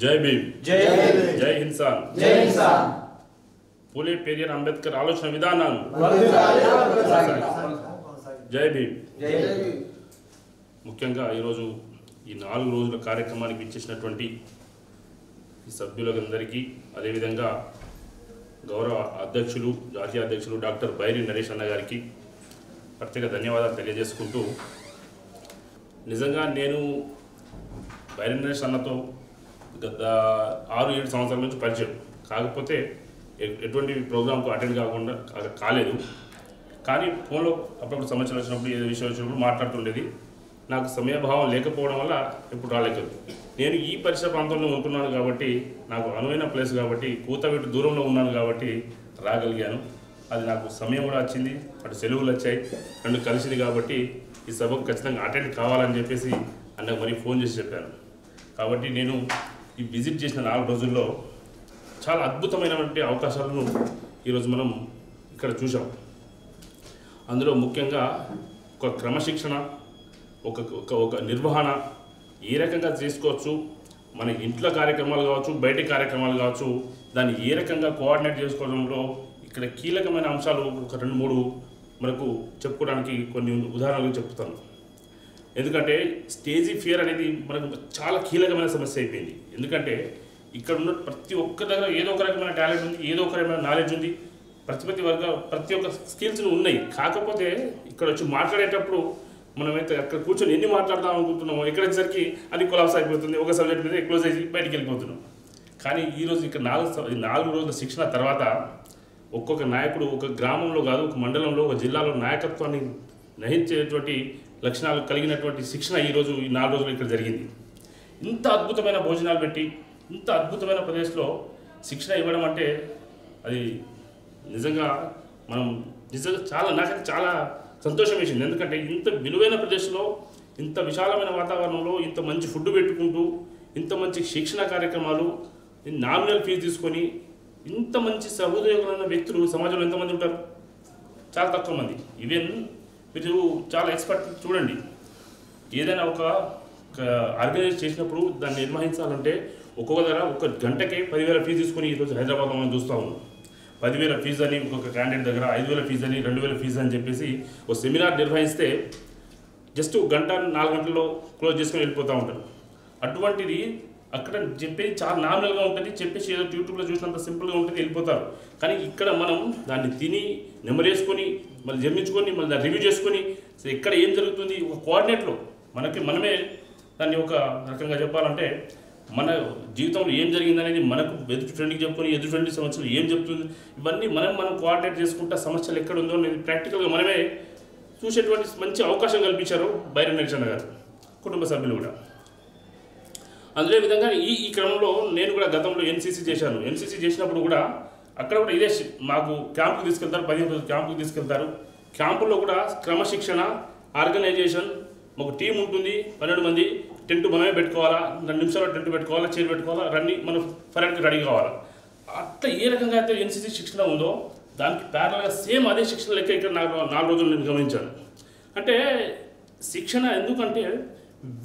జై భీమ్, జై హింసాన్, పూలే పెరియార్ అంబేద్కర్ ఆలోచన విధానాన్ని జై భీమ్. ముఖ్యంగా ఈరోజు ఈ 4 రోజుల కార్యక్రమానికి ఇచ్చేసినటువంటి ఈ సభ్యులందరికీ, అదేవిధంగా గౌరవ అధ్యక్షులు, జాతీయ అధ్యక్షులు డాక్టర్ బైరి నరేష్ అన్న గారికి ప్రత్యేక ధన్యవాదాలు తెలియజేసుకుంటూ, నిజంగా నేను బైరి నరేష్ అన్నతో గత 6-7 సంవత్సరాల నుంచి పరిచయం, కాకపోతే ఎటువంటి ప్రోగ్రాంకు అటెండ్ కాలేదు. కానీ ఫోన్లో అప్పుడప్పుడు సమస్యలు వచ్చినప్పుడు, ఏదో విషయం వచ్చినప్పుడు మాట్లాడుతుండేది. నాకు సమయభావం లేకపోవడం వల్ల ఎప్పుడు రాలేదు. నేను ఈ పరిసర ప్రాంతంలో ఉంటున్నాను కాబట్టి, నాకు అనువైన ప్లేస్ కాబట్టి, కూతబెట్టు దూరంలో ఉన్నాను కాబట్టి రాగలిగాను. అది నాకు సమయం కూడా వచ్చింది, అటు సెలవులు వచ్చాయి, 2 కలిసింది. కాబట్టి ఈ సభకు ఖచ్చితంగా అటెండ్ కావాలని చెప్పేసి అన్నకు మరీ ఫోన్ చేసి చెప్పాను. కాబట్టి నేను ఈ విజిట్ చేసిన 4 రోజుల్లో చాలా అద్భుతమైనటువంటి అవకాశాలను ఈరోజు మనం ఇక్కడ చూసాం. అందులో ముఖ్యంగా ఒక క్రమశిక్షణ, ఒక నిర్వహణ ఏ రకంగా చేసుకోవచ్చు, మన ఇంట్లో కార్యక్రమాలు కావచ్చు, బయటి కార్యక్రమాలు కావచ్చు, దాన్ని ఏ రకంగా కోఆర్డినేట్ చేసుకోవడంలో ఇక్కడ కీలకమైన అంశాలు ఒక 2-3 మనకు చెప్పుకోవడానికి కొన్ని ఉదాహరణలు చెప్తాను. ఎందుకంటే స్టేజీ ఫియర్ అనేది మనకు చాలా కీలకమైన సమస్య అయిపోయింది. ఎందుకంటే ఇక్కడ ఉన్న ప్రతి ఒక్క దగ్గర ఏదో ఒక రకమైన టాలెంట్ ఉంది, ఏదో ఒక రకమైన నాలెడ్జ్ ఉంది, ప్రతి ఒక్క స్కిల్స్ ఉన్నాయి. కాకపోతే ఇక్కడ వచ్చి మాట్లాడేటప్పుడు మనమైతే అక్కడ కూర్చొని ఎన్ని మాట్లాడదాం అనుకుంటున్నామో, ఎక్కడ వచ్చేసరికి అది కొలాప్స్ అయిపోతుంది, ఒక సబ్జెక్ట్ మీద క్లోజ్ అయ్యి బయటికి వెళ్ళిపోతున్నాం. కానీ ఈరోజు ఇక్కడ 4 రోజుల శిక్షణ తర్వాత ఒక్కొక్క నాయకుడు ఒక గ్రామంలో కాదు, ఒక మండలంలో, ఒక జిల్లాలో నాయకత్వాన్ని నహించేటువంటి లక్షణాలు కలిగినటువంటి శిక్షణ ఈరోజు ఈ 4 రోజులు ఇక్కడ జరిగింది. ఇంత అద్భుతమైన భోజనాలు పెట్టి, ఇంత అద్భుతమైన ప్రదేశంలో శిక్షణ ఇవ్వడం అంటే అది నిజంగా నాకైతే చాలా సంతోషం వేసింది. ఎందుకంటే ఇంత విలువైన ప్రదేశంలో, ఇంత విశాలమైన వాతావరణంలో, ఇంత మంచి ఫుడ్ పెట్టుకుంటూ, ఇంత మంచి శిక్షణ కార్యక్రమాలు, నామినల్ ఫీజు తీసుకొని, ఇంత మంచి సహోదయులైన వ్యక్తులు సమాజంలో ఎంతమంది ఉంటారు? చాలా తక్కువ మంది. ఈవెన్ మీరు చాలా ఎక్స్పర్ట్ చూడండి, ఏదైనా ఒక ఆర్గనైజ్ చేసినప్పుడు దాన్ని నిర్వహించాలంటే ఒక్కొక్క దగ్గర 1 గంటకే 10,000 ఫీజు తీసుకొని ఈరోజు హైదరాబాద్లో మనం చూస్తూ ఉన్నాం. 10,000 ఫీజు అని ఒక్కొక్క క్యాండిడేట్ దగ్గర, 5,000 ఫీజు అని, 2,000 ఫీజు అని చెప్పేసి ఒక సెమినార్ నిర్వహిస్తే జస్ట్ 1 గంట 4 గంటల్లో క్లోజ్ చేసుకొని వెళ్ళిపోతూ ఉంటారు. అటువంటిది అక్కడ చెప్పేది చాలా నార్మల్గా ఉంటుంది, చెప్పేసి ఏదో యూట్యూబ్లో చూసినంత సింపుల్గా ఉంటుంది, వెళ్ళిపోతారు. కానీ ఇక్కడ మనం దాన్ని తిని నెమరేసుకొని, మళ్ళీ జర్మించుకొని, మళ్ళీ దాన్ని రివ్యూ చేసుకొని, ఎక్కడ ఏం జరుగుతుంది ఒక కోఆర్డినేట్లో మనమే దాన్ని ఒక రకంగా చెప్పాలంటే మన జీవితంలో ఏం జరిగిందనేది మనకు ఎదుటి ఫ్రెండ్కి చెప్పుకొని, ఎదుటి ఫ్రెండ్ సమస్యలు ఏం చెప్తుంది, ఇవన్నీ మనం కోఆర్డినేట్ చేసుకుంటా సమస్యలు ఎక్కడ ఉందో అనేది ప్రాక్టికల్గా మనమే చూసేటువంటి మంచి అవకాశం కల్పించారు బైరి నరేష్ అన్న గారు, కుటుంబ సభ్యులు కూడా. అందులో విధంగా ఈ క్రమంలో నేను కూడా గతంలో ఎన్సీసీ చేశాను. ఎన్సీసీ చేసినప్పుడు కూడా అక్కడ కూడా ఇదే మాకు క్యాంపుకి తీసుకెళ్తారు, 15 రోజులు క్యాంపుకి తీసుకెళ్తారు. క్యాంపుల్లో కూడా క్రమశిక్షణ, ఆర్గనైజేషన్, ఒక టీం ఉంటుంది, 12 మంది. టెంట్ మనమే పెట్టుకోవాలా, 2 నిమిషాల్లో టెంట్ పెట్టుకోవాలా, చైర్ పెట్టుకోవాలా, మనం పర్యటనకి రెడీ కావాలా. అట్లా ఏ రకంగా అయితే ఎన్సీసీ శిక్షణ ఉందో దానికి ప్యారల్గా సేమ్ అదే శిక్షణ లెక్క ఇక్కడ 4 రోజులు నేను గమనించాను. అంటే శిక్షణ ఎందుకంటే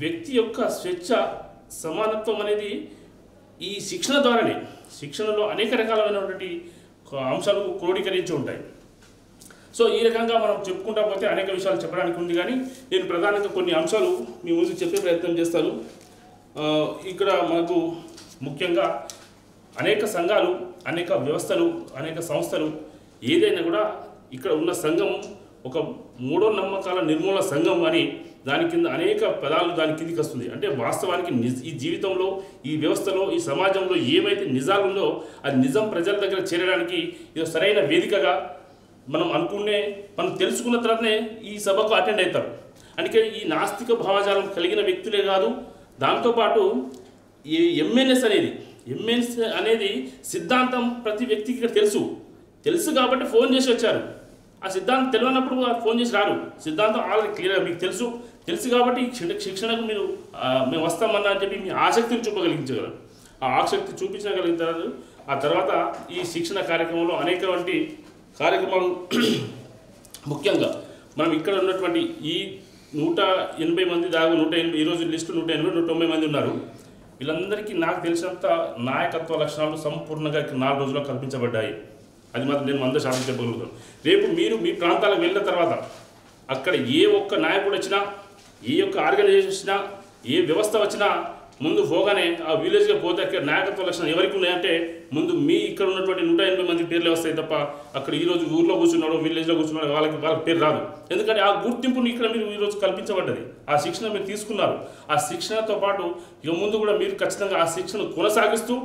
వ్యక్తి యొక్క స్వేచ్ఛ, సమానత్వం అనేది ఈ శిక్షణ ద్వారానే, శిక్షణలో అనేక రకాలైనటువంటి అంశాలు క్రోడీకరించి ఉంటాయి. సో ఈ రకంగా మనం చెప్పుకుంటా పోతే అనేక విషయాలు చెప్పడానికి ఉంది. కానీ నేను ప్రధానంగా కొన్ని అంశాలు మీ ముందు చెప్పే ప్రయత్నం చేస్తాను. ఇక్కడ మనకు ముఖ్యంగా అనేక సంఘాలు, అనేక వ్యవస్థలు, అనేక సంస్థలు, ఏదైనా కూడా ఇక్కడ ఉన్న సంఘం ఒక మూఢనమ్మకాల నిర్మూలన సంఘం అని దాని కింద అనేక పదాలు దాని కిందికి వస్తుంది. అంటే వాస్తవానికి ఈ జీవితంలో, ఈ వ్యవస్థలో, ఈ సమాజంలో ఏమైతే నిజాలు ఉందో అది నిజం ప్రజల దగ్గర చేరడానికి ఇది సరైన వేదికగా మనం తెలుసుకున్న తర్వాతనే ఈ సభకు అటెండ్ అవుతారు. అందుకే ఈ నాస్తిక భావజాలం కలిగిన వ్యక్తులే కాదు, దాంతోపాటు ఈ ఎంఎన్ఎస్ అనేది సిద్ధాంతం ప్రతి వ్యక్తికి ఇక్కడ తెలుసు కాబట్టి ఫోన్ చేసి వచ్చారు. ఆ సిద్ధాంతం తెలియనప్పుడు ఫోన్ చేసి రారు. సిద్ధాంతం ఆల్రెడీ క్లియర్గా మీకు తెలుసు కాబట్టి శిక్షణకు మేము వస్తామన్నా అని చెప్పి మీ ఆసక్తిని చూపగలిగించగలరు. ఆ ఆసక్తి చూపించగలుగుతారు. ఆ తర్వాత ఈ శిక్షణ కార్యక్రమంలో అనేకటువంటి కార్యక్రమాలు, ముఖ్యంగా మనం ఇక్కడ ఉన్నటువంటి ఈ 180 మంది దాకా 180, ఈరోజు లిస్టు 180, 190 మంది ఉన్నారు. వీళ్ళందరికీ నాకు తెలిసినంత నాయకత్వ లక్షణాలు సంపూర్ణంగా 4 రోజుల్లో కల్పించబడ్డాయి. అది మాత్రం నేను 100% చెప్పగలుగుతాను. రేపు మీరు మీ ప్రాంతాలకు వెళ్ళిన తర్వాత అక్కడ ఏ ఒక్క నాయకుడు వచ్చినా, ఏ ఒక్క ఆర్గనైజేషన్ వచ్చినా, ఏ వ్యవస్థ వచ్చినా ముందు పోగానే ఆ విలేజ్గా పోతే అక్కడ నాయకత్వ లక్షణాలు ఎవరికి ఉన్నాయంటే ముందు మీ ఇక్కడ ఉన్నటువంటి 180 మంది పేర్లే వస్తాయి తప్ప అక్కడ ఈరోజు ఊర్లో కూర్చున్నాడో విలేజ్లో కూర్చున్నాడో వాళ్ళకి పేరు రాదు. ఎందుకంటే ఆ గుర్తింపుని ఇక్కడ మీరు ఈరోజు కల్పించబడ్డది. ఆ శిక్షణ మీరు తీసుకున్నారు. ఆ శిక్షణతో పాటు ఇక ముందు కూడా మీరు ఖచ్చితంగా ఆ శిక్షణ కొనసాగిస్తూ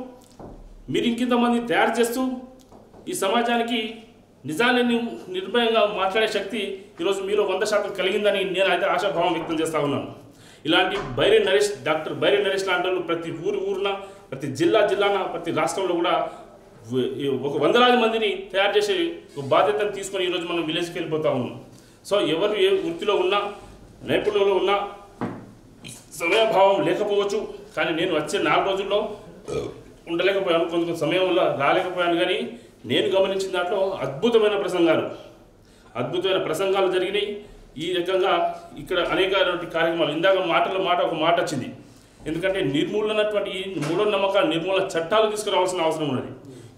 మీరు ఇంకింతమంది తయారు చేస్తూ ఈ సమాజానికి నిజాన్ని నిర్భయంగా మాట్లాడే శక్తి ఈరోజు మీరు 100% కలిగిందని నేను అయితే ఆశాభావం వ్యక్తం చేస్తూ ఉన్నాను. ఇలాంటి డాక్టర్ బైరే నరేష్ లాంటి వాళ్ళు ప్రతి ఊరున, ప్రతి జిల్లాన, ప్రతి రాష్ట్రంలో కూడా ఒక 100,000 మందిని తయారు చేసే ఒక బాధ్యతను తీసుకొని ఈరోజు మనం విలేజ్కి వెళ్ళిపోతూ ఉన్నాం. సో ఎవరు ఏ వృత్తిలో ఉన్నా, నైపుణ్యంలో ఉన్నా సమయభావం లేకపోవచ్చు. కానీ నేను వచ్చే 4 రోజుల్లో ఉండలేకపోయాను, కొంత సమయం వల్ల రాలేకపోయాను. కానీ నేను గమనించిన దాంట్లో అద్భుతమైన ప్రసంగాలు జరిగినాయి. ఈ రకంగా ఇక్కడ అనేక కార్యక్రమాలు ఇందాక ఒక మాట వచ్చింది. ఎందుకంటే నిర్మూలనటువంటి ఈ మూఢనమ్మకాల నిర్మూలన చట్టాలు తీసుకురావాల్సిన అవసరం ఉన్నది.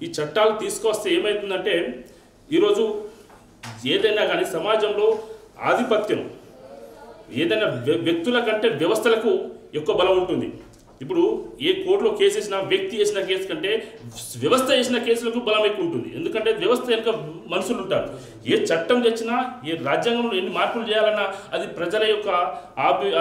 ఈ చట్టాలు తీసుకొస్తే ఏమవుతుందంటే ఈరోజు ఏదైనా కానీ సమాజంలో ఆధిపత్యం ఏదైనా వ్యక్తుల కంటే వ్యవస్థలకు ఎక్కువ బలం ఉంటుంది. ఇప్పుడు ఏ కోర్టులో కేసు వేసినా వ్యక్తి వేసిన కేసు కంటే వ్యవస్థ వేసిన కేసులకు బలం ఎక్కువ ఉంటుంది. ఎందుకంటే వ్యవస్థ వెనుక మనుషులు ఉంటారు. ఏ చట్టం తెచ్చినా, ఏ రాజ్యాంగంలో ఎన్ని మార్పులు చేయాలన్నా అది ప్రజల యొక్క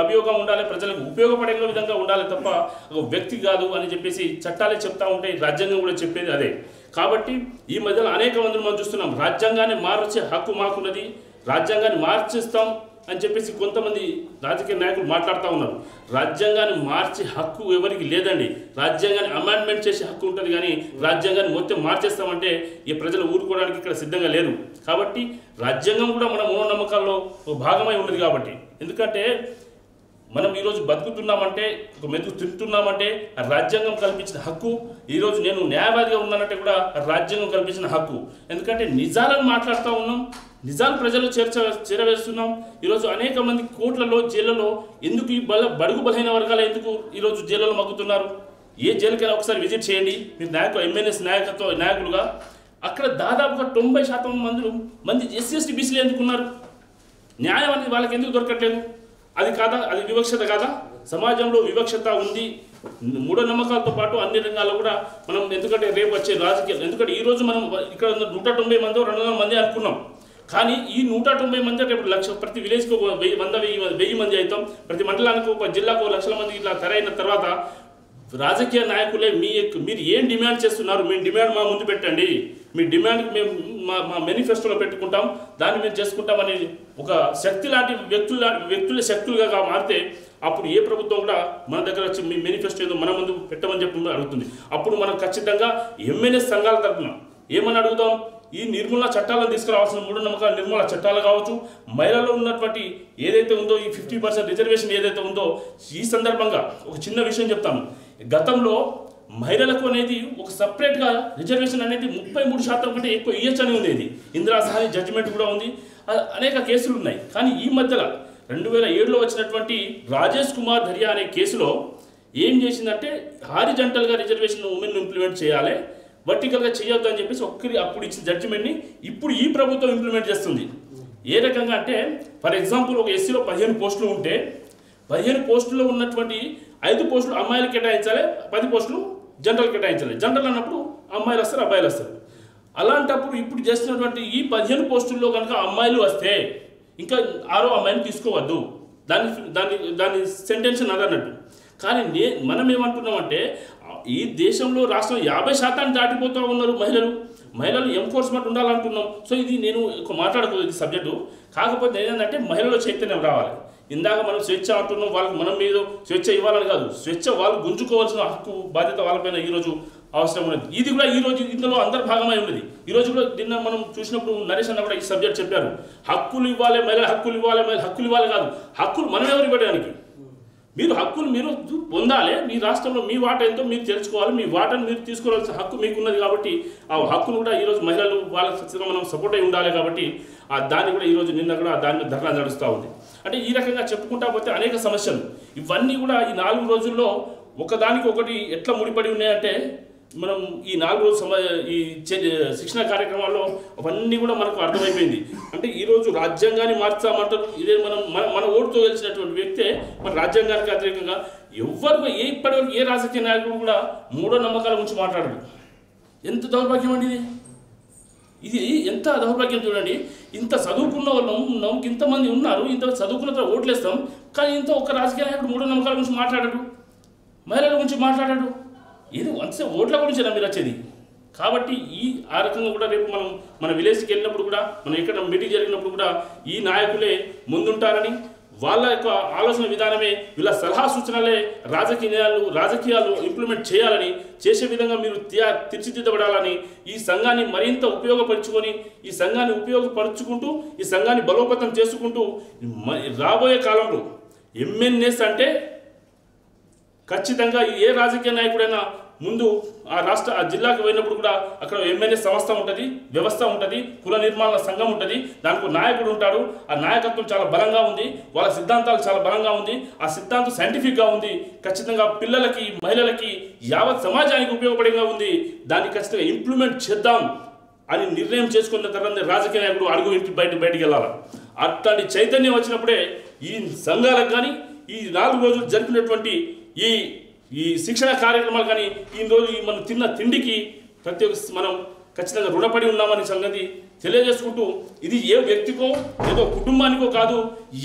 అభియోగం ఉండాలి, ప్రజలకు ఉపయోగపడే విధంగా ఉండాలి తప్ప ఒక వ్యక్తి కాదు అని చెప్పేసి చట్టాలే చెప్తా ఉంటాయి. రాజ్యాంగం కూడా చెప్పేది అదే. కాబట్టి ఈ మధ్యలో అనేక మందిని మనం చూస్తున్నాం. రాజ్యాంగాన్ని మార్చే హక్కు మాకున్నది, రాజ్యాంగాన్ని మార్చిస్తాం అని చెప్పేసి కొంతమంది రాజకీయ నాయకులు మాట్లాడుతూ ఉన్నారు. రాజ్యాంగాన్ని మార్చే హక్కు ఎవరికి లేదండి. రాజ్యాంగాన్ని అమెండ్మెంట్ చేసే హక్కు ఉంటుంది. కానీ రాజ్యాంగాన్ని మొత్తం మార్చేస్తామంటే ఈ ప్రజలు ఊరుకోవడానికి ఇక్కడ సిద్ధంగా లేరు. కాబట్టి రాజ్యాంగం కూడా మన మూఢనమ్మకాల్లో ఒక భాగమై ఉన్నది. కాబట్టి ఎందుకంటే మనం ఈరోజు బతుకుతున్నామంటే, ఒక మెతుకు తింటున్నామంటే ఆ రాజ్యాంగం కల్పించిన హక్కు. ఈరోజు నేను న్యాయవాదిగా ఉన్నానంటే కూడా రాజ్యాంగం కల్పించిన హక్కు. ఎందుకంటే నిజాలను మాట్లాడుతూ ఉన్నాం, నిజాలు ప్రజలు చేరవేస్తున్నాం. ఈరోజు అనేక మంది కోట్లలో జైళ్ళలో ఎందుకు ఈ బడుగు బలహీన వర్గాలు ఎందుకు ఈరోజు జైళ్ళలో మగ్గుతున్నారు? ఏ జైలుకైనా ఒకసారి విజిట్ చేయండి మీరు ఎంఎన్ఎస్ నాయకులుగా. అక్కడ దాదాపుగా 90% మంది ఎస్సీ ఎస్టీ బీసీలు ఎందుకున్నారు? న్యాయం అనేది వాళ్ళకి ఎందుకు దొరకట్లేదు? అది కాదా? అది వివక్షత కాదా? సమాజంలో వివక్షత ఉంది. మూఢనమ్మకాలతో పాటు అన్ని రంగాల్లో కూడా మనం ఎందుకంటే రేపు వచ్చే రాజకీయాలు, ఎందుకంటే ఈరోజు మనం ఇక్కడ 190 మంది 200 మంది అనుకున్నాం. కానీ ఈ 190 మంది రేపు ప్రతి విలేజ్కి 1000 మంది అవుతాం. ప్రతి మండలానికి ఒక జిల్లాకు 1,00,000 మంది ఇట్లా తరైన తర్వాత రాజకీయ నాయకులే మీరు ఏం డిమాండ్ చేస్తున్నారు? మీ డిమాండ్ మా ముందు పెట్టండి. మీ డిమాండ్కి మేము మా మేనిఫెస్టోలో పెట్టుకుంటాం, దాన్ని మేము చేసుకుంటామని ఒక శక్తి లాంటి వ్యక్తుల శక్తులుగా మారితే అప్పుడు ఏ ప్రభుత్వం కూడా మన దగ్గర వచ్చి మీ మేనిఫెస్టో ఏదో మన ముందు పెట్టమని చెప్పి అడుగుతుంది. అప్పుడు మనం ఖచ్చితంగా ఎంఎన్ఎస్ సంఘాల తరఫున ఏమని అడుగుతాం? ఈ నిర్మూలన చట్టాలను తీసుకురావాల్సిన మూఢనమ్మకాల నిర్మూలన చట్టాలు కావచ్చు, మహిళల్లో ఉన్నటువంటి ఏదైతే ఉందో ఈ 50% రిజర్వేషన్ ఏదైతే ఉందో, ఈ సందర్భంగా ఒక చిన్న విషయం చెప్తాను. గతంలో మహిళలకు అనేది ఒక సపరేట్గా రిజర్వేషన్ అనేది 33% కంటే ఎక్కువ ఇయ్యచ్చు అని ఉండేది. ఇందిరా సహాయ జడ్జిమెంట్ కూడా ఉంది, అనేక కేసులు ఉన్నాయి. కానీ ఈ మధ్యలో 2007లో వచ్చినటువంటి రాజేష్ కుమార్ ధరియా అనే కేసులో ఏం చేసిందంటే హారిజంటల్గా రిజర్వేషన్ ఉమెన్ ఇంప్లిమెంట్ చేయాలి, వర్టికల్గా చేయొద్దు అని చెప్పేసి అప్పుడు ఇచ్చిన జడ్జిమెంట్ని ఇప్పుడు ఈ ప్రభుత్వం ఇంప్లిమెంట్ చేస్తుంది. ఏ రకంగా అంటే ఫర్ ఎగ్జాంపుల్ ఒక ఎస్సీలో 15 పోస్టులు ఉంటే 15 పోస్టుల్లో ఉన్నటువంటి 5 పోస్టులు అమ్మాయిలు కేటాయించాలి, 10 పోస్టులు జనరల్ కేటాయించాలి. జనరల్ అన్నప్పుడు అమ్మాయిలు వస్తారు, అబ్బాయిలు వస్తారు. అలాంటప్పుడు ఇప్పుడు చేస్తున్నటువంటి ఈ 15 పోస్టుల్లో కనుక అమ్మాయిలు వస్తే ఇంకా 6వ అమ్మాయిని తీసుకోవద్దు, దాని సెంటెన్స్ అదన్నట్టు. కానీ మనం ఏమంటున్నామంటే ఈ దేశంలో రాష్ట్రం 50% దాటిపోతూ ఉన్నారు మహిళలు ఎంఫోర్స్మెంట్ ఉండాలంటున్నాం. సో ఇది నేను మాట్లాడకూడదు ఇది సబ్జెక్టు. కాకపోతే ఏంటంటే మహిళల్లో చైతన్యం రావాలి. ఇందాక మనం స్వేచ్ఛ అంటున్నాం, వాళ్ళకి మనం మీద స్వేచ్ఛ ఇవ్వాలని కాదు, స్వేచ్ఛ వాళ్ళు గుంజుకోవాల్సిన హక్కు బాధ్యత వాళ్ళపైన ఈరోజు అవసరం ఉన్నది. ఇది కూడా ఈరోజు ఇందులో అందరి భాగమై ఉన్నది. ఈరోజు కూడా నిన్న మనం చూసినప్పుడు నరేష్ అన్న కూడా ఈ సబ్జెక్ట్ చెప్పారు. హక్కులు ఇవ్వాలి, మహిళలు హక్కులు ఇవ్వాలి కాదు, హక్కులు మనం ఎవరు ఇవ్వడానికి? మీరు హక్కులు మీరు పొందాలి. మీ రాష్ట్రంలో మీ వాటా ఎంతో మీరు తెలుసుకోవాలి, మీ వాటాను మీరు తీసుకోవాల్సిన హక్కు మీకున్నది. కాబట్టి ఆ హక్కును కూడా ఈరోజు మహిళలు వాళ్ళకి ఖచ్చితంగా మనం సపోర్ట్ అయి ఉండాలి. కాబట్టి దాన్ని కూడా ఈరోజు నిన్న కూడా దాని మీద ధర్నా నడుస్తూ ఉంది. అంటే ఈ రకంగా చెప్పుకుంటా పోతే అనేక సమస్యలు ఇవన్నీ కూడా ఈ 4 రోజుల్లో ఒకదానికి ఒకటి ఎట్లా ముడిపడి ఉన్నాయంటే మనం ఈ 4 రోజుల ఈ శిక్షణ కార్యక్రమాల్లో అవన్నీ కూడా మనకు అర్థమైపోయింది. అంటే ఈరోజు రాజ్యాంగాన్ని మార్చామంటారు. ఇదే మన ఓటుతో గెలిచినటువంటి వ్యక్తే మన రాజ్యాంగానికి వ్యతిరేకంగా ఎవరు ఇప్పటివరకు ఏ రాజకీయ నాయకుడు కూడా మూఢ నమ్మకాల గురించి మాట్లాడరు. ఎంత దౌర్భాగ్యం అండి ఇది ఎంత దౌర్భాగ్యం చూడండి. ఇంత చదువుకున్న వాళ్ళం ఇంతమంది ఉన్నారు, ఇంత చదువుకున్న తర్వాత ఓట్లేస్తాం, కానీ ఇంత ఒక రాజకీయ నాయకుడు మూఢ నమ్మకాల గురించి మాట్లాడాడు, మహిళల గురించి మాట్లాడాడు. ఇది అంతే ఓట్ల గురించి మీరు వచ్చేది. కాబట్టి ఆ రకంగా కూడా రేపు మన విలేజ్కి వెళ్ళినప్పుడు కూడా మనం ఎక్కడ మీటింగ్ జరిగినప్పుడు కూడా ఈ నాయకులే ముందుంటారని, వాళ్ళ యొక్క ఆలోచన విధానమే, వీళ్ళ సలహా సూచనలే రాజకీయాలు ఇంప్లిమెంట్ చేయాలని, చేసే విధంగా మీరు తీర్చిదిద్దబడాలని, ఈ సంఘాన్ని మరింత ఉపయోగపరుచుకొని ఈ సంఘాన్ని బలోపేతం చేసుకుంటూ రాబోయే కాలంలో ఎంఎన్ఎస్ అంటే ఖచ్చితంగా ఏ రాజకీయ నాయకుడైనా ముందు ఆ జిల్లాకు పోయినప్పుడు కూడా అక్కడ ఎంఎన్ఎస్ సంస్థ ఉంటుంది, వ్యవస్థ ఉంటుంది, కుల నిర్మాణ సంఘం ఉంటుంది, దానికి నాయకుడు ఉంటాడు. ఆ నాయకత్వం చాలా బలంగా ఉంది, వాళ్ళ సిద్ధాంతాలు చాలా బలంగా ఉంది, ఆ సిద్ధాంతం సైంటిఫిక్గా ఉంది, ఖచ్చితంగా పిల్లలకి మహిళలకి యావత్ సమాజానికి ఉపయోగపడేగా ఉంది. దాన్ని ఖచ్చితంగా ఇంప్లిమెంట్ చేద్దాం అని నిర్ణయం చేసుకున్న తర్వాత రాజకీయ నాయకుడు అడుగు ఇంటి బయటికి వెళ్ళాలి. అట్లాంటి చైతన్యం వచ్చినప్పుడే ఈ సంఘాలకు కానీ ఈ 4 రోజులు జరిపినటువంటి ఈ శిక్షణ కార్యక్రమాలు కానీ ఈరోజు మనం తిన్న తిండికి ప్రతి ఒక్క మనం ఖచ్చితంగా రుణపడి ఉన్నామని సంగతి తెలియజేసుకుంటూ, ఇది ఏ వ్యక్తికో ఏదో కుటుంబానికో కాదు,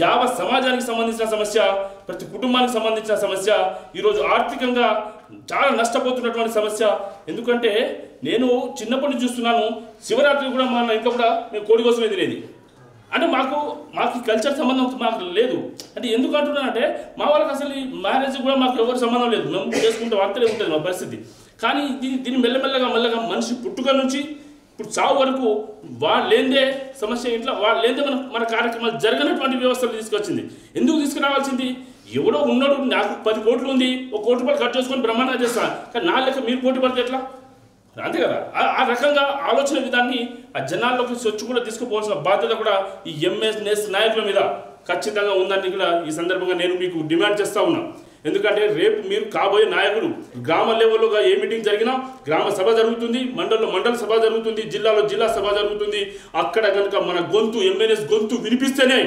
యావత్ సమాజానికి సంబంధించిన సమస్య, ప్రతి కుటుంబానికి సంబంధించిన సమస్య, ఈరోజు ఆర్థికంగా చాలా నష్టపోతున్నటువంటి సమస్య. ఎందుకంటే నేను చిన్నప్పటి నుంచి చూస్తున్నాను, శివరాత్రి కూడా మన ఇంట్లో కూడా మేము కోడి కోసమే తినేది. అంటే మాకు కల్చర్ సంబంధం మాకు లేదు. అంటే ఎందుకు అంటున్నానంటే మా వాళ్ళకి అసలు మ్యారేజ్ కూడా మాకు ఎవరు సంబంధం లేదు, మేము చేసుకుంటే వార్తలే ఉంటుంది మా పరిస్థితి. కానీ దీన్ని మెల్లమెల్లగా మనిషి పుట్టుక నుంచి ఇప్పుడు చావు వరకు వాళ్ళేందే సమస్య, ఇంట్లో వాళ్ళేందే మన కార్యక్రమాలు జరగనటువంటి వ్యవస్థలు తీసుకొచ్చింది. ఎందుకు తీసుకురావాల్సింది? ఎవడో ఉన్నాడు, నాకు 10 కోట్లు ఉంది, ఒక కోటి రూపాయలు ఖర్చు చేసుకొని బ్రహ్మాండంగా చేస్తాను, కానీ నా లెక్క మీరు పోటీ పడితే ఎట్లా? అంతే కదా. ఆ రకంగా ఆలోచన విధాన్ని ఆ జనాల్లోకి సొచ్చు కూడా తీసుకుపోవాల్సిన బాధ్యత కూడా ఈ ఎంఎన్ఎస్ నాయకుల మీద ఖచ్చితంగా ఉందని కూడా ఈ సందర్భంగా నేను మీకు డిమాండ్ చేస్తూ ఉన్నాను. ఎందుకంటే రేపు మీరు కాబోయే నాయకులు గ్రామ లెవెల్లోగా ఏ మీటింగ్ జరిగినా గ్రామ సభ జరుగుతుంది, మండల సభ జరుగుతుంది, జిల్లాలో జిల్లా సభ జరుగుతుంది. అక్కడ కనుక మన గొంతు ఎంఎన్ఎస్ గొంతు వినిపిస్తేనే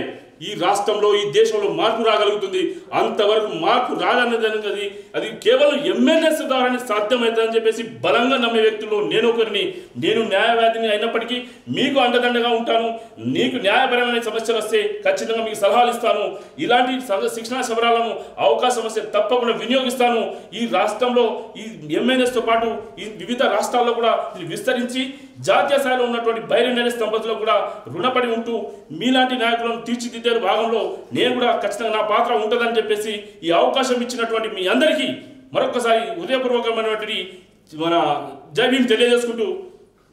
ఈ రాష్ట్రంలో ఈ దేశంలో మార్పు రాగలుగుతుంది. అంతవరకు మార్పు రాదన్నది అది కేవలం ఎంఎన్ఎస్ ద్వారానే సాధ్యమవుతుందని చెప్పేసి బలంగా నమ్మే వ్యక్తుల్లో నేను ఒకరిని. నేను న్యాయవాదిని అయినప్పటికీ మీకు అండదండగా ఉంటాను. నీకు న్యాయపరమైన సమస్యలు వస్తే ఖచ్చితంగా మీకు సలహాలు ఇస్తాను. ఇలాంటి శిక్షణా శిబిరాలను అవకాశం వస్తే తప్పకుండా వినియోగిస్తాను. ఈ రాష్ట్రంలో ఈ ఎంఎన్ఎస్తో పాటు ఈ వివిధ రాష్ట్రాల్లో కూడా విస్తరించి జాతీయ స్థాయిలో ఉన్నటువంటి బైరెండెస్ దంపతులకు కూడా రుణపడి ఉంటూ మీలాంటి నాయకులను తీర్చిదిద్దే భాగంలో నేను కూడా ఖచ్చితంగా నా పాత్ర ఉంటుందని చెప్పేసి ఈ అవకాశం ఇచ్చినటువంటి మీ అందరికీ మరొకసారి హృదయపూర్వకమైనటువంటి మన జై భీమ్ తెలియజేసుకుంటూ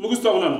ముగిస్తూ ఉన్నాను.